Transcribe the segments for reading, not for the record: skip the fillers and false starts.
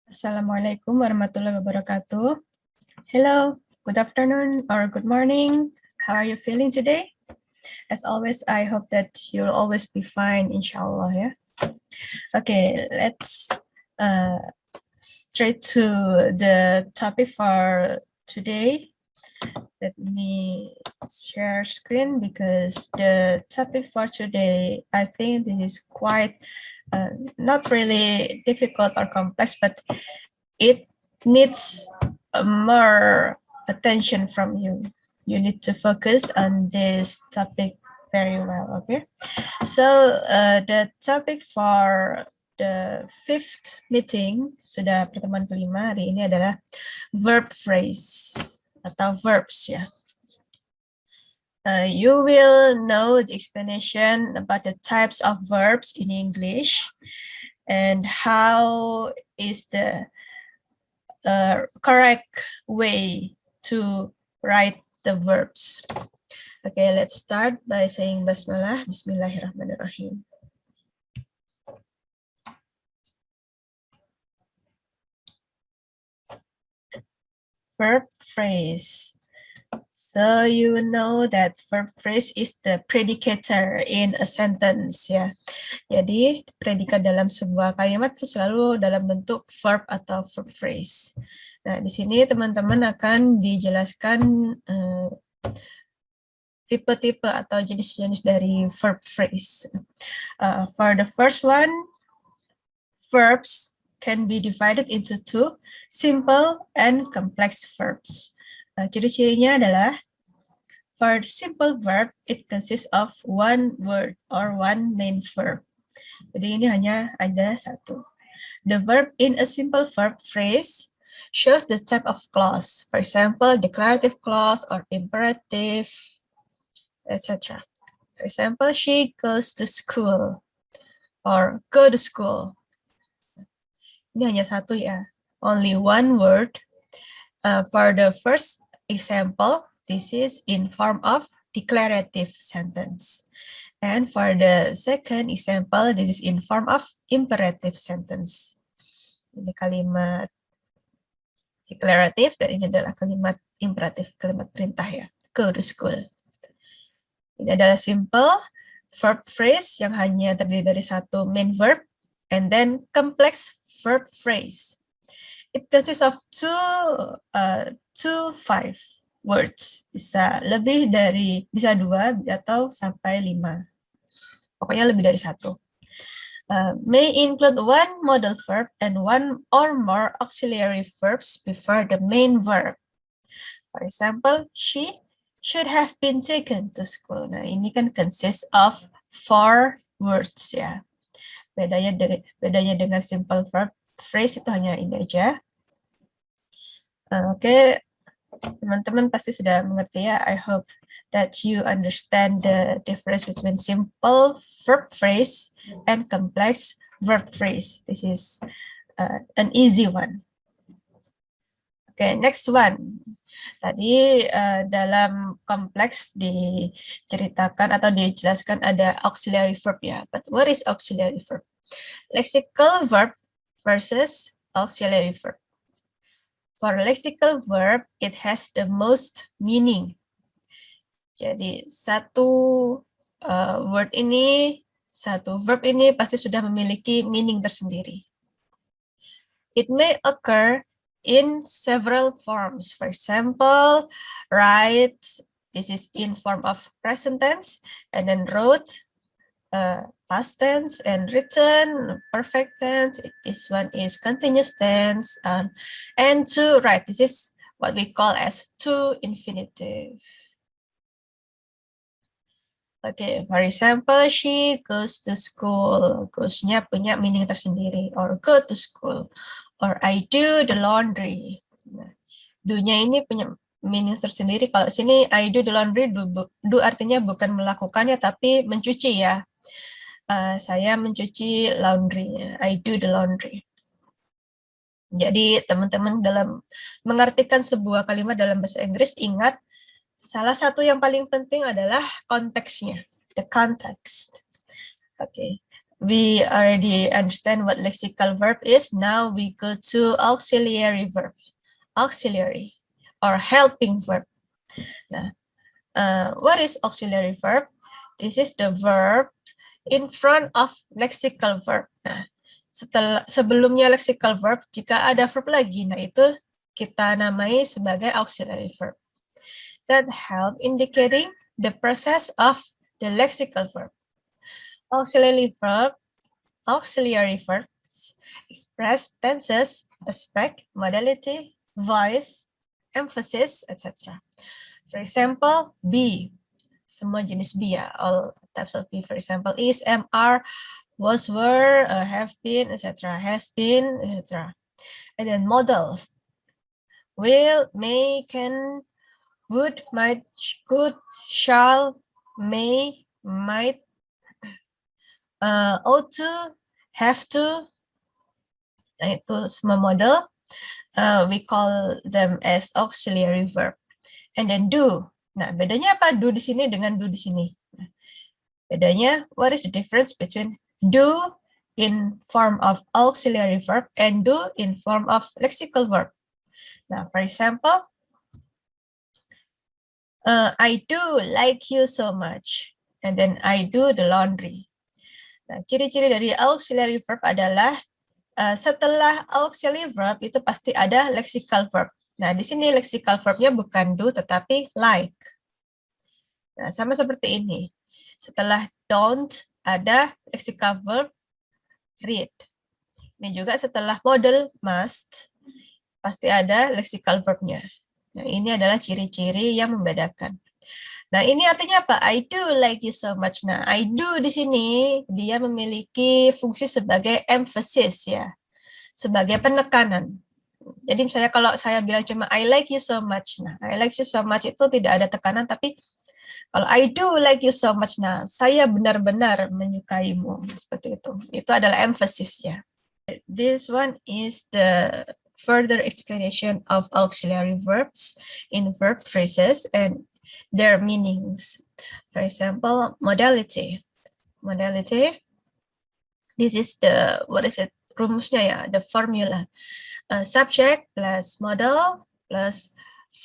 Assalamualaikum warahmatullahi wabarakatuh. Hello, good afternoon or good morning. How are you feeling today? As always, I hope that you'll always be fine, inshallah. Yeah. Okay, let's straight to the topic for today. Let me share screen because the topic for today, I think this is quite not really difficult or complex, but it needs more attention from you. You need to focus on this topic very well, okay? So the topic for the fifth meeting, sudah pertemuan kelima hari ini adalah verb phrase atau verbs ya. You will know the explanation about the types of verbs in English and how is the correct way to write the verbs. Okay, let's start by saying basmalah. Bismillahirrahmanirrahim. Verb phrase. So you know that verb phrase is the predicator in a sentence ya. Jadi predikat dalam sebuah kalimat itu selalu dalam bentuk verb atau verb phrase. Nah, di sini teman-teman akan dijelaskan tipe-tipe atau jenis-jenis dari verb phrase. For the first one, verbs can be divided into two, simple and complex verbs. Ciri-cirinya adalah, for simple verb, it consists of one word or one main verb. Jadi ini hanya ada satu. The verb in a simple verb phrase shows the type of clause. For example, declarative clause or imperative, etc. For example, she goes to school or go to school. Ini hanya satu ya, only one word. For the first example, this is in form of declarative sentence. And for the second example, this is in form of imperative sentence. Ini kalimat declarative dan ini adalah kalimat imperatif, kalimat perintah ya, go to school. Ini adalah simple verb phrase yang hanya terdiri dari satu main verb, and then complex verb phrase. It consists of five words. Bisa lebih dari, bisa 2 atau sampai 5. Pokoknya lebih dari satu. May include one modal verb and one or more auxiliary verbs before the main verb. For example, she should have been taken to school. Nah, ini kan consists of 4 words ya. Bedanya dengan simple verb phrase itu hanya ini aja. Oke, teman-teman pasti sudah mengerti ya. I hope that you understand the difference between simple verb phrase and complex verb phrase. This is an easy one. Okay, next one. Tadi dalam kompleks diceritakan atau dijelaskan ada auxiliary verb ya. But what is auxiliary verb? Lexical verb versus auxiliary verb. For lexical verb, it has the most meaning. Jadi satu word ini, satu verb ini pasti sudah memiliki meaning tersendiri. It may occur in several forms. For example, write, this is in form of present tense, and then wrote, past tense, and written, perfect tense. This one is continuous tense, and to write, this is what we call as to infinitive. Okay, for example, she goes to school. Goes-nya punya meaning tersendiri, or go to school, or I do the laundry. Nah, do-nya ini punya meaning tersendiri. Kalau sini I do the laundry, do artinya bukan melakukannya tapi mencuci ya. Saya mencuci laundry, I do the laundry. Jadi teman-teman dalam mengartikan sebuah kalimat dalam bahasa Inggris, ingat salah satu yang paling penting adalah konteksnya, the context. Okay. we already understand what lexical verb is. Now we go to auxiliary verb. Auxiliary or helping verb. Nah, what is auxiliary verb? This is the verb in front of lexical verb. Nah, sebelumnya lexical verb, jika ada verb lagi, nah itu kita namai sebagai auxiliary verb. That help indicating the process of the lexical verb. Auxiliary verbs express tenses, aspect, modality, voice, emphasis, etc. For example, be. Semua jenis be ya, all types of be. For example, is, am, are, was, were, have been, etc. Has been, etc. And then modals. Will, may, can, would, might, could, shall, may, might, ought to, have to. Nah, itu semua model. We call them as auxiliary verb. And then do. Nah, bedanya apa do di sini dengan do di sini? Nah, bedanya, what is the difference between do in form of auxiliary verb and do in form of lexical verb? Now, for example, I do like you so much. And then I do the laundry. Nah, ciri-ciri dari auxiliary verb adalah setelah auxiliary verb itu pasti ada lexical verb. Nah, di sini lexical verbnya bukan do, tetapi like. Nah, sama seperti ini. Setelah don't, ada lexical verb read. Ini juga setelah model must, pasti ada lexical verbnya. Nah, ini adalah ciri-ciri yang membedakan. Nah, ini artinya apa? I do like you so much. Nah, I do di sini, dia memiliki fungsi sebagai emphasis ya, sebagai penekanan. Jadi misalnya kalau saya bilang cuma I like you so much, nah I like you so much itu tidak ada tekanan, tapi kalau I do like you so much, nah saya benar-benar menyukaimu, seperti itu. Itu adalah emphasis ya. This one is the further explanation of auxiliary verbs in verb phrases and their meanings. For example, modality. Modality. This is the, what is it? Rumusnya ya, the formula. Subject plus modal plus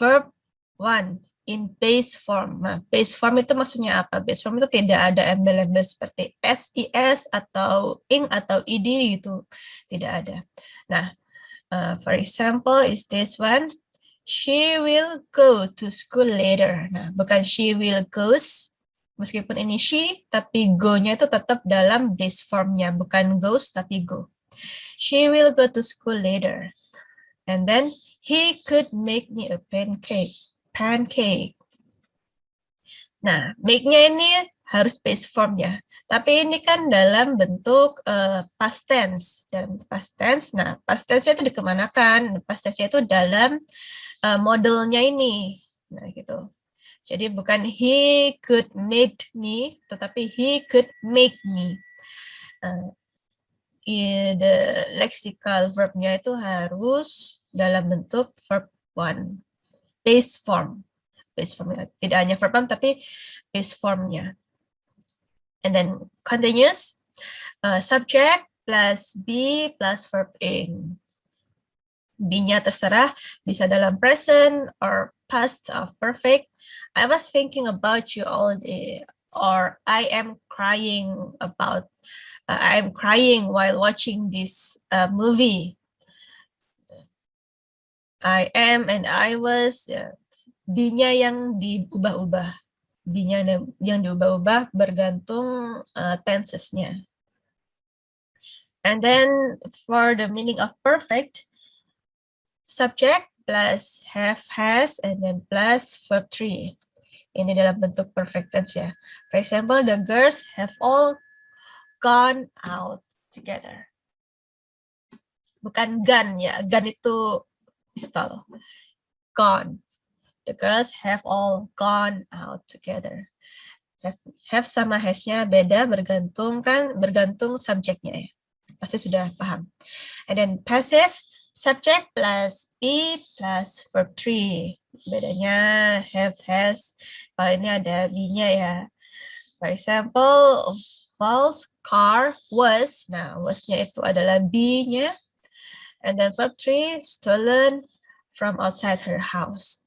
verb one in base form. Nah, base form itu maksudnya apa? Base form itu tidak ada embel-embel seperti SIS atau ing atau id gitu. Tidak ada. Nah, for example is this one. She will go to school later. Nah, bukan she will goes. Meskipun ini she, tapi go-nya itu tetap dalam base formnya. Bukan goes, tapi go. She will go to school later. And then he could make me a pancake. Pancake. Nah, make-nya ini harus base form ya. Tapi ini kan dalam bentuk past tense. Dalam past tense, nah past tense-nya itu dikemanakan? Past tense-nya itu dalam modelnya ini. Nah, gitu. Jadi bukan he could made me, tetapi he could make me. The lexical verbnya itu harus dalam bentuk verb one, base form. Base formnya tidak hanya verb one tapi base formnya. And then continuous, subject plus be plus verb ing. Be-nya terserah, bisa dalam present or past of perfect. I was thinking about you all day, or I am crying about. I'm crying while watching this movie. I am and I was, be-nya yang diubah-ubah. Be-nya yang diubah-ubah bergantung tenses-nya. And then for the meaning of perfect, subject plus have, has, and then plus verb 3. Ini dalam bentuk perfect tense ya. For example, the girls have all gone out together. Bukan gone ya, gone itu pistol. Gone. The girls have all gone out together. Have sama has-nya beda bergantung subjeknya ya. Pasti sudah paham. And then passive, subject plus be plus verb 3. Bedanya have, has. Kalau ini ada be-nya ya. For example, false, car, was. Nah, was-nya itu adalah be-nya. And then verb 3, stolen from outside her house.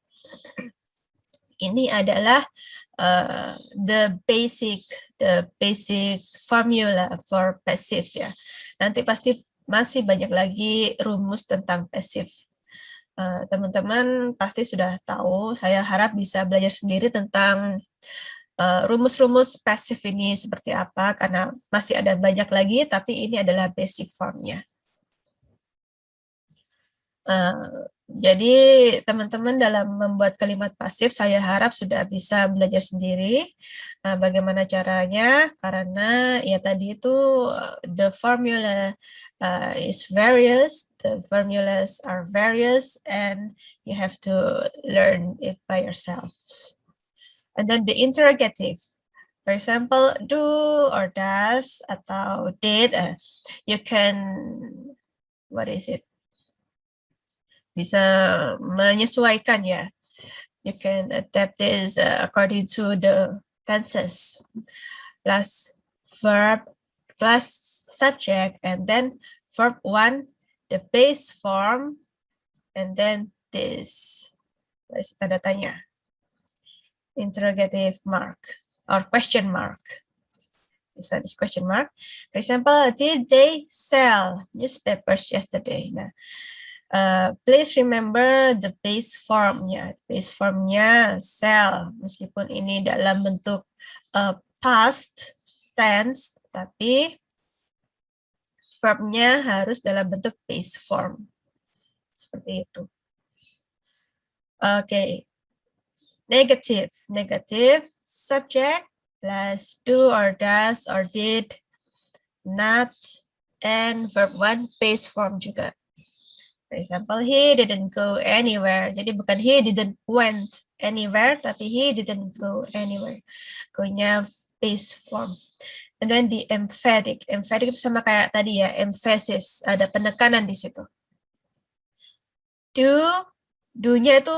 Ini adalah the basic formula for passive ya. Nanti pasti masih banyak lagi rumus tentang passive. Teman-teman pasti sudah tahu. Saya harap bisa belajar sendiri tentang rumus-rumus passive ini seperti apa, karena masih ada banyak lagi, tapi ini adalah basic formnya. Jadi teman-teman dalam membuat kalimat pasif saya harap sudah bisa belajar sendiri bagaimana caranya, karena ya tadi itu the formula is various, the formulas are various and you have to learn it by yourselves. And then the interrogative, for example, do or does atau did, you can, what is it? Bisa menyesuaikan ya. You can adapt this according to the tenses. Plus verb, plus subject, and then verb 1, the base form, and then this. Tanda tanya. Interrogative mark or question mark. This one is question mark. For example, did they sell newspapers yesterday? Nah, please remember the base formnya. Base formnya sell, meskipun ini dalam bentuk past tense, tapi verbnya harus dalam bentuk base form. Seperti itu. Oke. Negative. Negative, subject, plus do or does or did, not, and verb 1 base form juga. For example, he didn't go anywhere. Jadi bukan he didn't went anywhere, tapi he didn't go anywhere. Go-nya base form. And then the emphatic. Emphatic itu sama kayak tadi ya, emphasis. Ada penekanan di situ. Do-nya itu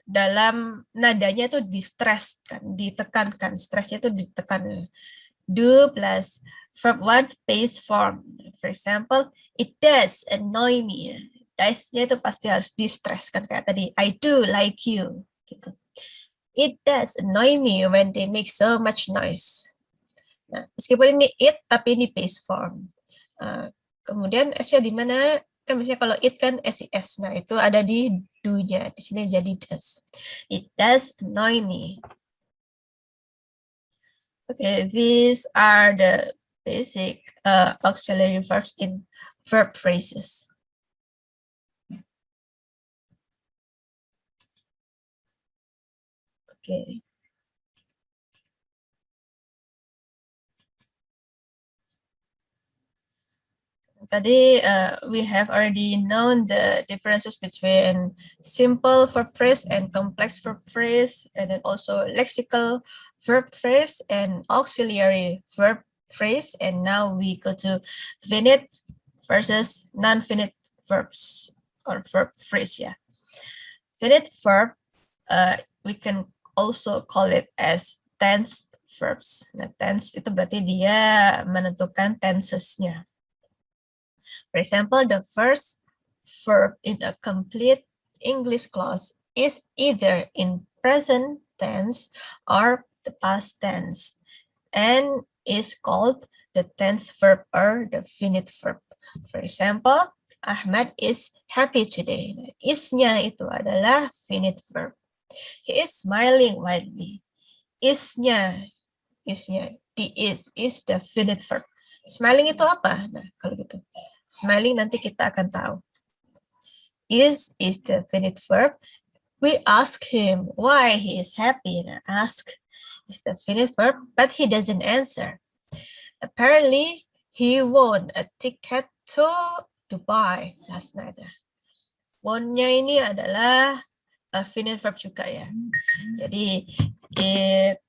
dalam nadanya itu di-stress kan, ditekankan. Stressnya itu ditekan. Do plus verb 1 base form. For example, it does annoy me. Does-nya itu pasti harus di-stress kan, kayak tadi, I do like you. Gitu. It does annoy me when they make so much noise. Nah, meskipun ini it, tapi ini base form. Kemudian S-nya di mana? Kan biasanya kalau it kan SIS. Nah, itu ada di do-nya. Di sini jadi does. It does annoy me. Okay, these are the basic auxiliary verbs in verb phrases. Okay. Tadi we have already known the differences between simple verb phrase and complex verb phrase, and then also lexical verb phrase and auxiliary verb phrase. And now we go to finite versus non-finite verbs or verb phrase. Yeah, finite verb, we can also call it as tense verbs. Nah, tense itu berarti dia menentukan tensesnya. For example, the first verb in a complete English clause is either in present tense or the past tense and is called the tense verb or the finite verb. For example, Ahmad is happy today. Is-nya itu adalah finite verb. He is smiling widely. Is-nya, the is the finite verb. Smiling itu apa? Nah, kalau gitu. Smiling nanti kita akan tahu. Is the finite verb. We ask him why he is happy. Nah, ask is the finite verb, but he doesn't answer. Apparently, he won a ticket to Dubai last night. Won-nya ini adalah finite verb juga ya. Jadi it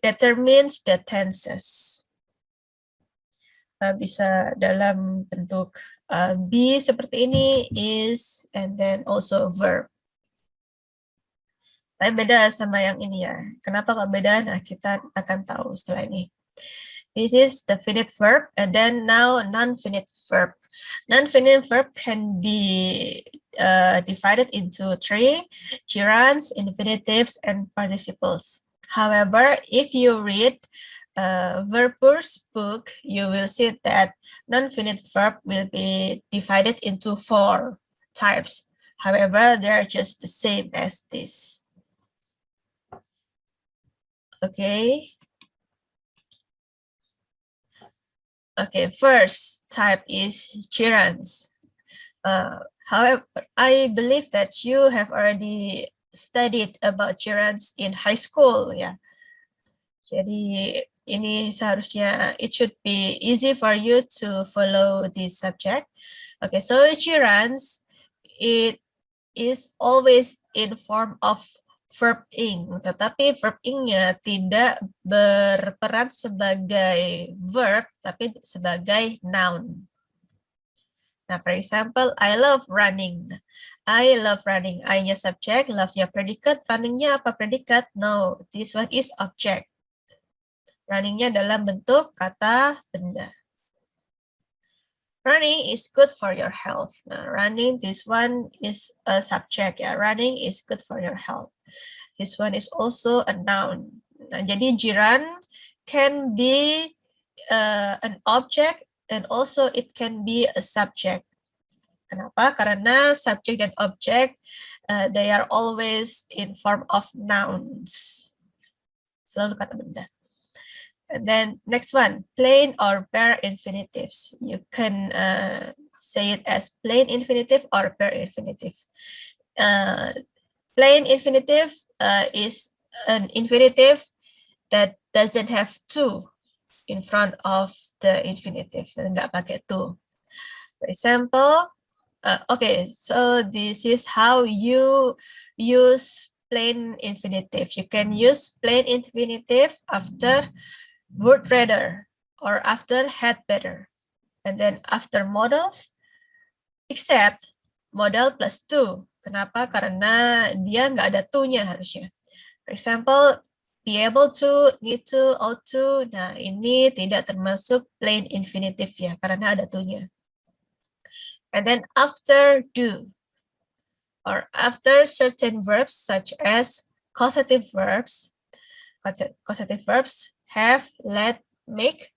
determines the tenses. Bisa dalam bentuk be seperti ini, is, and then also verb. Tapi beda sama yang ini ya. Kenapa kok beda? Nah, kita akan tahu setelah ini. This is the finite verb, and then now non-finite verb. Non-finite verb can be divided into three: gerunds, infinitives, and participles. However, if you read Verpur's book, you will see that non-finite verb will be divided into 4 types. However, they are just the same as this. Okay. Okay, first type is gerunds. However, I believe that you have already studied about gerunds in high school, ya. Jadi ini seharusnya it should be easy for you to follow this subject. Okay, so gerunds, it is always in form of verb ing, tetapi verb ing-nya tidak berperan sebagai verb, tapi sebagai noun. Nah, for example, I love running. I love running. I-nya subject, love-nya predikat, running-nya apa predikat? No, this one is object. Running-nya dalam bentuk kata benda. Running is good for your health. Nah, running, this one is a subject ya. Running is good for your health. This one is also a noun. Nah, jadi gerund can be an object and also it can be a subject. Kenapa? Karena subject dan object they are always in form of nouns. Selalu kata benda. And then next one, plain or bare infinitives. You can say it as plain infinitive or bare infinitive. Plain infinitive is an infinitive that doesn't have to in front of the infinitive. Nggak pakai to. For example, okay, so this is how you use plain infinitive. You can use plain infinitive after would rather or after had better, and then after modals except modal plus to. Kenapa? Karena dia nggak ada to-nya harusnya. For example, be able to, need to, ought to. Nah, ini tidak termasuk plain infinitive ya, karena ada to-nya. And then after do or after certain verbs such as causative verbs. Causative verbs have, let, make,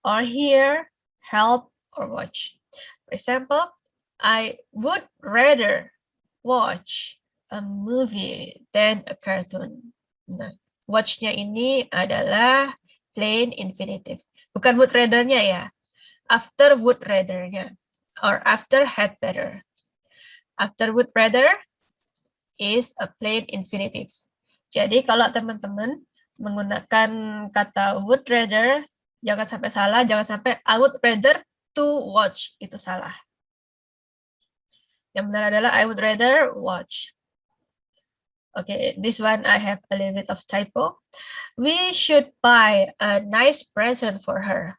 or hear, help, or watch. For example, I would rather watch a movie than a cartoon. Nah, watch-nya ini adalah plain infinitive. Bukan would rather-nya ya. After would rather-nya. Or after had better. After would rather is a plain infinitive. Jadi kalau teman-teman menggunakan kata would rather, jangan sampai salah, jangan sampai I would rather to watch, itu salah. Yang benar adalah I would rather watch. Okay, this one I have a little bit of typo. We should buy a nice present for her.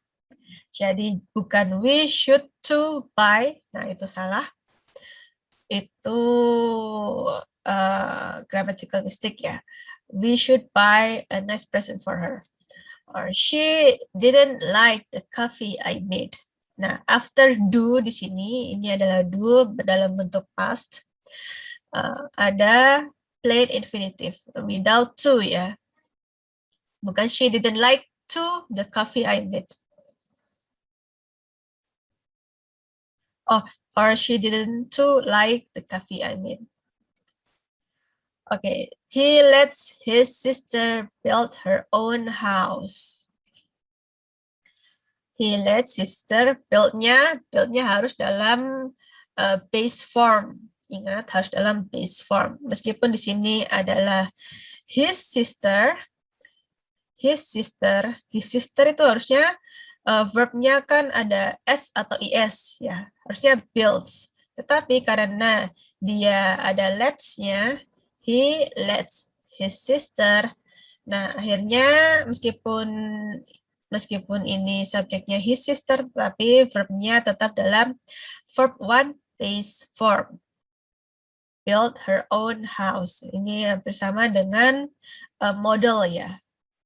Jadi bukan we should to buy, nah itu salah. Itu grammatical mistake ya. We should buy a nice present for her. Or she didn't like the coffee I made. Nah, after do di sini, ini adalah do dalam bentuk past. Ada plain infinitive without to ya. Bukan she didn't like to the coffee I made. Oh, or she didn't to like the coffee I made. Okay, he lets his sister build her own house. He lets his sister build-nya harus dalam base form. Ingat, harus dalam base form. Meskipun di sini adalah his sister itu harusnya verb-nya kan ada s atau is ya. Harusnya builds. Tetapi karena dia ada lets-nya, he lets his sister. Nah, akhirnya meskipun ini subjeknya his sister, tapi verbnya tetap dalam verb one base form. Build her own house. Ini bersama dengan model ya.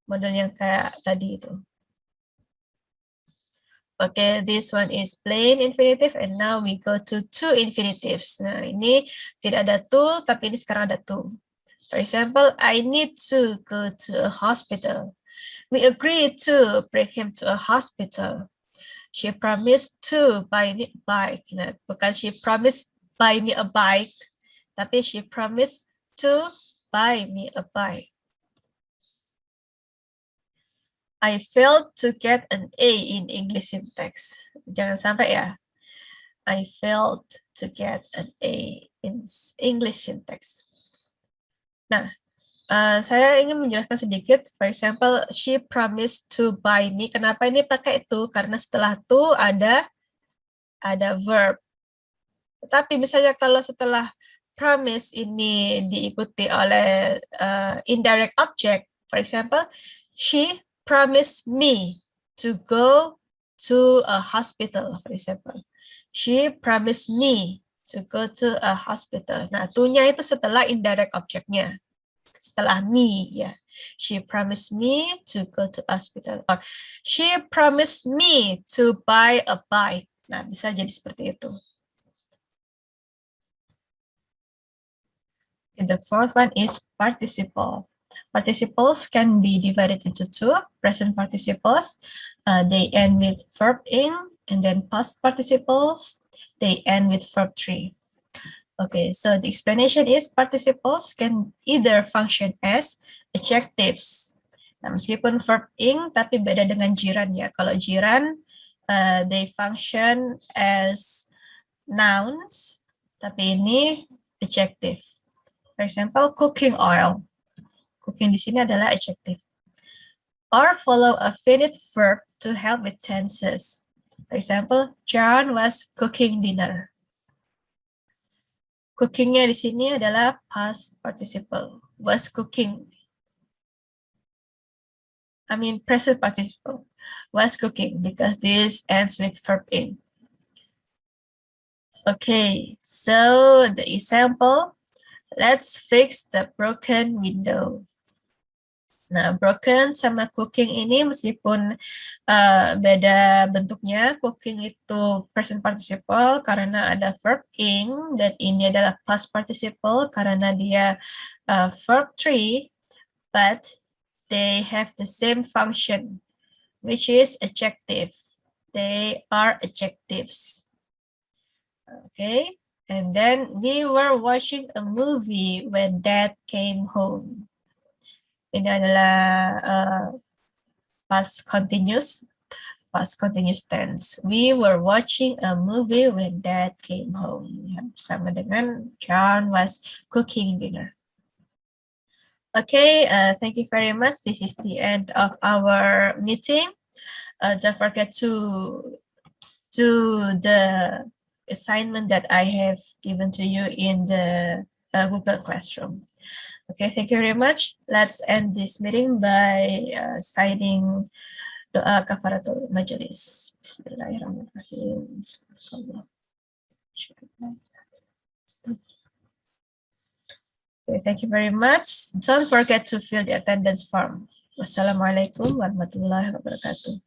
Model yang kayak tadi itu. Okay, this one is plain infinitive and now we go to two infinitives. Nah, ini tidak ada to, tapi ini sekarang ada to. For example, I need to go to a hospital. We agreed to bring him to a hospital. She promised to buy me a bike. Nah, bukan she promised buy me a bike, tapi she promised to buy me a bike. I failed to get an A in English syntax. Jangan sampai ya. I failed to get an A in English syntax. Nah, saya ingin menjelaskan sedikit. For example, she promised to buy me. Kenapa ini pakai itu? Karena setelah to ada verb. Tetapi misalnya kalau setelah promise ini diikuti oleh indirect object, for example, she promised me to go to a hospital, for example. She promised me to go to a hospital. Nah, to-nya itu setelah indirect object-nya. Setelah me, ya. She promised me to go to hospital. Or she promised me to buy a bike. Nah, bisa jadi seperti itu. And the fourth one is participle. Participles can be divided into two. Present participles, they end with verb ing, and then past participles, they end with verb 3. Okay, so the explanation is participles can either function as adjectives. Nah, meskipun verb ing, tapi beda dengan jiran ya. Kalau jiran, they function as nouns, tapi ini adjective. For example, cooking oil. Cooking di sini adalah adjective. Or follow a finite verb to help with tenses. For example, John was cooking dinner. Cookingnya di sini adalah past participle. Was cooking. I mean present participle. Was cooking because this ends with verb ing. Okay, so the example. Let's fix the broken window. Nah, broken sama cooking ini meskipun beda bentuknya, cooking itu present participle karena ada verb ing, dan ini adalah past participle karena dia verb 3, but they have the same function, which is adjective. They are adjectives. Okay, and then we were watching a movie when Dad came home. Ini adalah past continuous tense. We were watching a movie when Dad came home. Ya, sama dengan John was cooking dinner. Okay, thank you very much. This is the end of our meeting. Don't forget to do the assignment that I have given to you in the Google Classroom. Okay, thank you very much. Let's end this meeting by citing doa kafaratul majelis. Bismillahirrahmanirrahim. Okay, thank you very much. Don't forget to fill the attendance form. Wassalamualaikum warahmatullahi wabarakatuh.